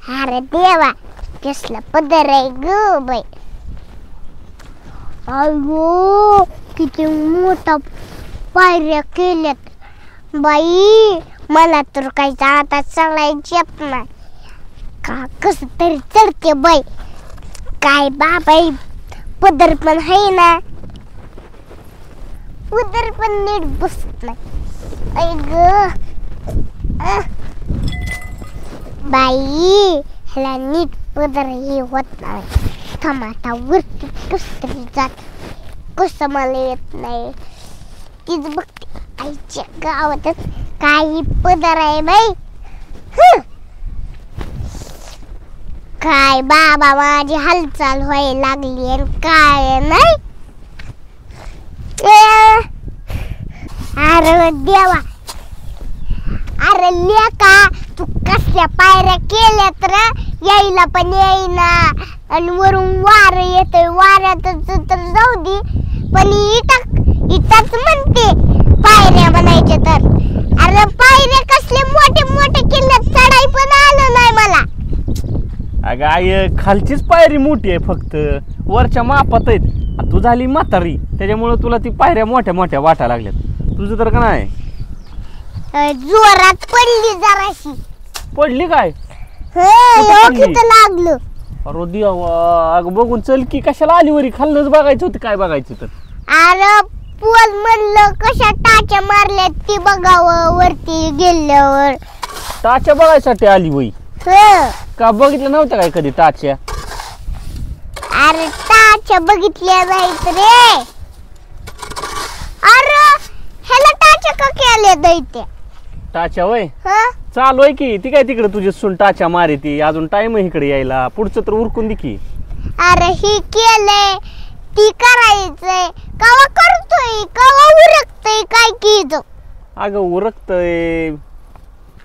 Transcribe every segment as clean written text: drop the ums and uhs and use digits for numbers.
अरे देवा कसला पदर आहे ग बाई. अयो किती मोठा पायऱ्या केल्यात बाई. मला तर काही आता चढायची येत नाही का. कस तरी चढते बाई. काय बाबाई पदर पण आहे ना. पदर पण नीट बसत नाही. ऐ ग बाई ह्याला नीट पदर हे होत नाही. टमाटा वरती कस तरी जात. कसं मला येत नाही. तीच बघते आईच्या गावातच काही पदर आहे बाई. काय बाबा माझी हालचाल व्हायला लागली आणि काय नाही. अरे देवा. अरे लेका तू कसल्या पायऱ्या केल्या तर यायला पण येईना आणि वरून वार येतोय. वाऱ्यातच तर जाऊ दे पण इटाच म्हणते पायऱ्या बनायच्या तर. अरे पायऱ्या कसले मोठे मोठे केल्यात. चढाई पण आलं नाही मला. अगं आई खालचीच पायरी मोठी आहे फक्त वरच्या मापात आहेत. तू झाली म्हातारी त्याच्यामुळे तुला ती पायऱ्या मोठ्या मोठ्या वाटायला लागल्यात. तुझं तर का नाही. जोरात पडली जराशी. पडली काय लागलं. अरे देवा. अगं बघून चल की कशाला आली वरी. खाल्लंच बघायचं होतं काय बघायचं तर. अरे पोल म्हणलं कशा टाच्या मारल्यात ती बघावं वरती गेल्यावर. टाच्या बघायसाठी आली वई का. बघितलं नव्हतं काय कधी टाच्या. अरे टाच्या बघितल्या नाहीत रे. अरे ह्याला टाच्या का केल्या दैत्या. टाच्या वय चालू आहे की. ती काय तिकडे तुझी सून टाच्या मारे ती. अजून टाइम आहे इकडे यायला. पुढचं तर उरकून दे की. अरे ही केलंय ती करायचंय कवा करतोय कवा उरकतय काय की. अगं उरकतय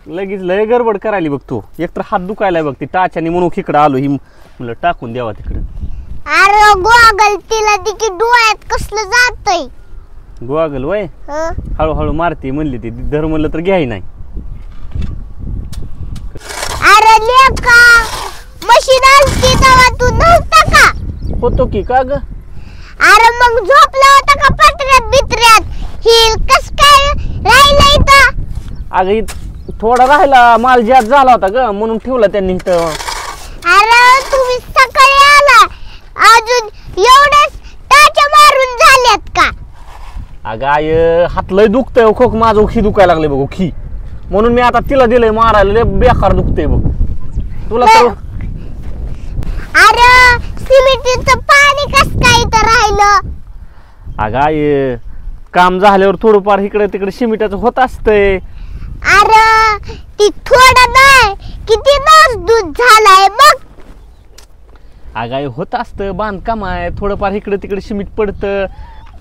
लगेच लय गडबड करायली बघ तू. एकतर हात दुखायला बघ ती टाच्याने म्हणून इकडं आलो. ही म्हणलं टाकून द्यावा तिकडं. अरे गोगल तिला तिची डोळ्यात कसलं जातय. गोगल वय हळूहळू मारते म्हणली ती. धर म्हणलं तर घ्याय नाही. अरे लेका मशीन आलती तेव्हा तू नव्हता का. होतो की का ग. अरे मग झोपला होता का पत्र्यात बित्र्यात. ही कस काय राहिला इथं. अगं थोडा राहिला माल जास्त झाला होता ग म्हणून ठेवला त्यांनी इथं. अरे तुम्ही सकाळी आला अजून एवढ्याच टाच्या मारून झाल्यात का. अगं आय हात लय दुखतंय. खोक माझं उखी दुखायला लागले बघ उखी. म्हणून मी आता तिला दिलंय मारायला. लय बेकार दुखतंय बघ तुला तर. अरे सिमेंटचं पाणी कस काय इथं राहिलं. अगं आय काम झाल्यावर थोडंफार इकडे तिकडे सिमेंटाचं होत असतंय. अरे ती थोडं नाही किती नासधूस झालाय बघ. अगं होत असतं. बांधकाम आहे थोडंफार इकडे तिकडे सिमेंट पडतं.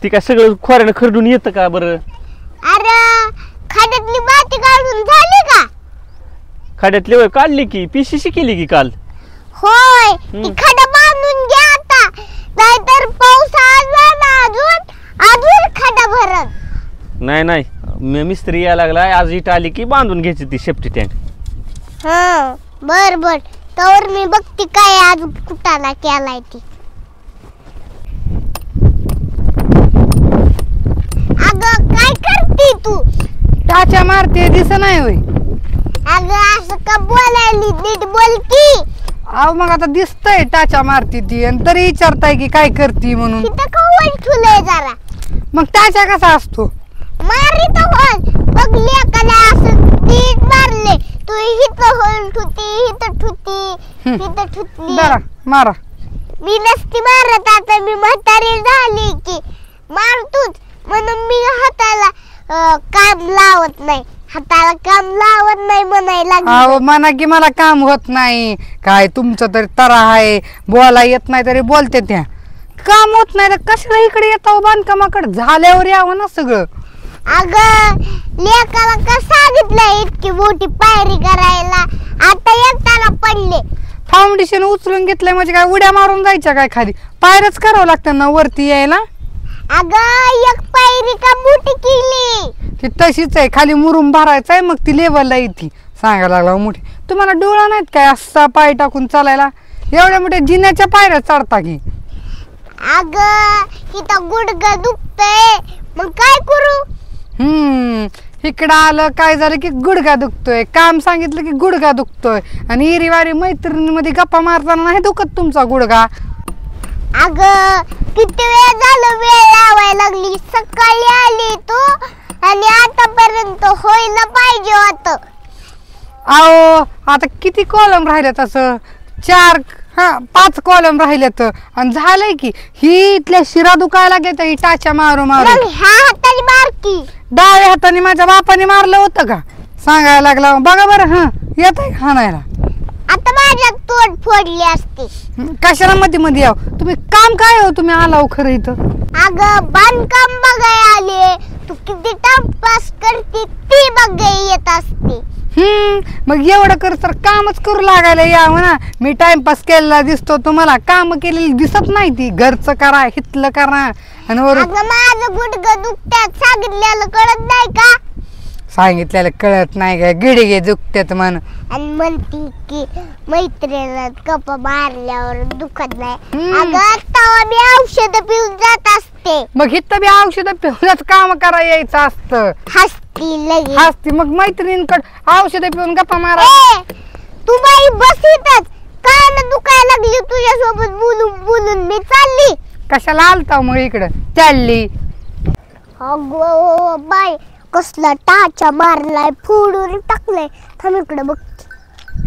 ती काय सगळं खोऱ्यानं खरडून येतं का बरं. अरे खड्यातली माती काढून झाली का. खड्यातली वय काढली की. पीसीसी केली की काल. होय ती खडा बांधून घ्या आता नाहीतर पाऊस आला ना अजून खडा भरत. नाही नाही मिस्त्री यायला लागलाय. आज इट आली की बांधून घ्यायची ती सेफ्टी टँक. बर बर तर मी बघते काय आज कुटाला केलाय ती. अगं काय करते तू. टाच्या मारते दिस नाही होय. अगं असं का बोलायली नीट बोल की. अहो मग आता दिसतंय टाच्या मारती ती आणि तरी विचारताय की काय करती म्हणून. तिथं कवळ ठुलय जरा. मग टाच्या कसा असतो. मारी तर होल बघ लेकाला असं नीट मारले. तू हिथं होल ठुती हिथं ठुती हिथं ठुतली. जरा मारा. मी नसती मारत. आता मी म्हातारी झाली की मारतूच म्हणून मी हाताला काम लावत नाही. हाताला काम लावत नाही म्हणायला. अहो म्हणा की मला काम होत नाही. काय तुमचं तरी तरा आहे. बोला येत नाही तरी बोलते त्या. काम होत नाही तर कशाला इकडे येतो बांधकामाकडे. झाल्यावर यावं ना सगळं. अगं लेकाला का सांगितलं इतकी मोठी पायरी करायला. आता येताना पडले. फाउंडेशन उचलून घेतलंय म्हणजे काय उड्या मारून जायच्या काय खाली. पायरच करावं लागतं ना वरती यायला. अगं एक पायरी का मोठी केली. ती तशीच आहे खाली मुरुम भरायचा आहे मग ती लेवलला येते. सांगायला लागला मोठी. तुम्हाला डोळा नाहीत काय असा पाय टाकून चालायला? एवढ्या मोठ्या जिन्याच्या पायऱ्या चढता की? अग इथं गुडघा दुखतय, मग काय करू? इकडं आलं काय झालं की गुडघा दुखतोय, काम सांगितलं की गुडघा दुखतोय, आणि इरीवारी मैत्रिणीमध्ये गप्पा मारताना नाही दुखत तुमचा गुडघा? अग किती वेळ झालं, वेळ लावायला लागली. सकाळी आली तू आणि आतापर्यंत व्हायला पाहिजे होत. अहो आता किती कॉलम राहिलेत? असं 5 कॉलम राहिलेत आणि झालंय की ही इथल्या शिरा दुखायला घेत ही टाच्या मारू मारू. मग ह्या हाताने मार की. डाव्या हाताने माझ्या बापाने मारलं होतं का? सांगायला लागला. बघा बरं येत आहे खाणायला. आता माझ्या तोंड फोडली असते. कशाला मध्ये मध्ये याव? तुम्ही काम काय हो तुम्ही आला हो खरं इथं? अगं बांधकाम बघाय आले. तू किती टाइमपास करते ती बघाय येत असते. मग एवढं कर तर कामच करू लागायला यावं ना. मी टाइमपास केलेला दिसतो तुम्हाला? काम केलेली दिसत नाही? ती घरचं करा, हितलं करा, आणि अगं माझं गुडघं दुखत्यात सांगितलेलं कळत नाही का? सांगितलेलं कळत नाही का? गिडगे दुखतात म्हण. आणि म्हणती की मैत्रिणीला गप्पा मारल्यावर दुखत नाही. अगं तेव्हा मी औषध पिऊन जात असते. मग इथं बी औषध पिऊनच काम करा यायचं असतं. हसती लगेच. हसती मग मैत्रिणींकडे औषध पिऊन गप्पा मारा. तू बाई बस इथंच. काय ना दुखायला लागली तुझ्यासोबत बोलून बोलून मी चालली. कशाला आलता मग इकडं चालली? अगं बाई कसला टाचा मारलाय, फोडून टाकले. थांब इकडं बघ,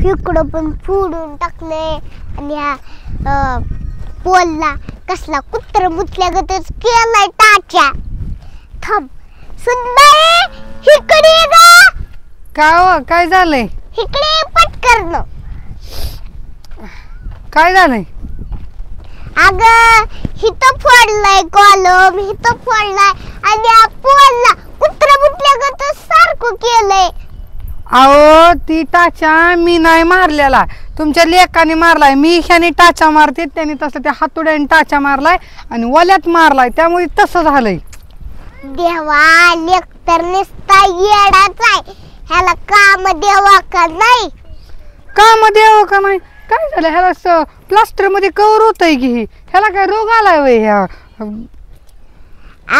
इकडं पण फोडून टाकले. आणि ह्या पोलला कसला कुत्र मुतल्यागतच केलाय टाचा. थांब सुनबाई इकडे ये ग. काय हो काय झालंय? इकडे पटकन. काय झालंय? अगं हिथं फोडलाय कॉलम, हिथं फोडलाय, आणि या पोलला कुत्र मुतल्यागतच सारखं केलंय. अहो ती टाचा मी नाही मारलेला, तुमच्या लेकाने मारलाय. मी ह्याने टाचा मारते, त्याने तसं त्या हातोड्याने टाचा मारलाय आणि वल्यात मारलाय, त्यामुळे तसं झालंय. देवा लेक तर नुसता येडाच आहे. ह्याला काम देवा का नाही? काम देव का नाही? काय झालं ह्याला? प्लास्टर मध्ये कवर होतय की ह्याला काय रोग आलाय वय ह्या?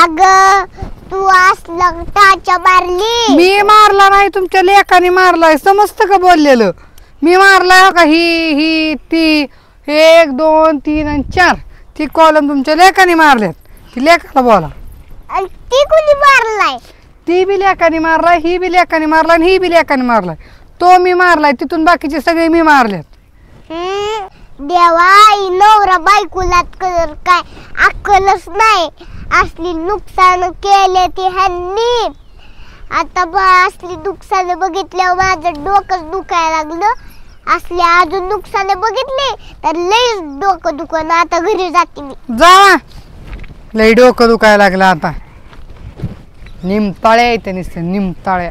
अगं तू असला टाचा मारली. मी मारला नाही, तुमच्या लेकाने मारलाय. समजतं का बोललेलं? मी मारलाय का? ही ती 1 2 3 आणि 4 ती कॉलम तुमच्या लेकाने मारल्यात. ती लेकाला बोला. आणि ती कोणी मारलाय? ती बी लेकाने मारलाय, ही बी लेकाने मारलाय, आणि ही बी लेकाने मारलाय. तो मी मारलाय, तिथून बाकीचे सगळे मी मारल्यात. देवा नवरा बायकोला काय अक्कलच नाही. असली नुकसान केले ती ह्यांनी. आता असली नुकसान बघितल्यावर माझं डोकं दुखायला लागलं. असले अजून नुकसान बघितले तर लई डोकं दुखन. आता घरी जाते मी. जा, लई डोकं दुखायला लागलं आता. निमताळ्या येते नुसतं निमताळ्या.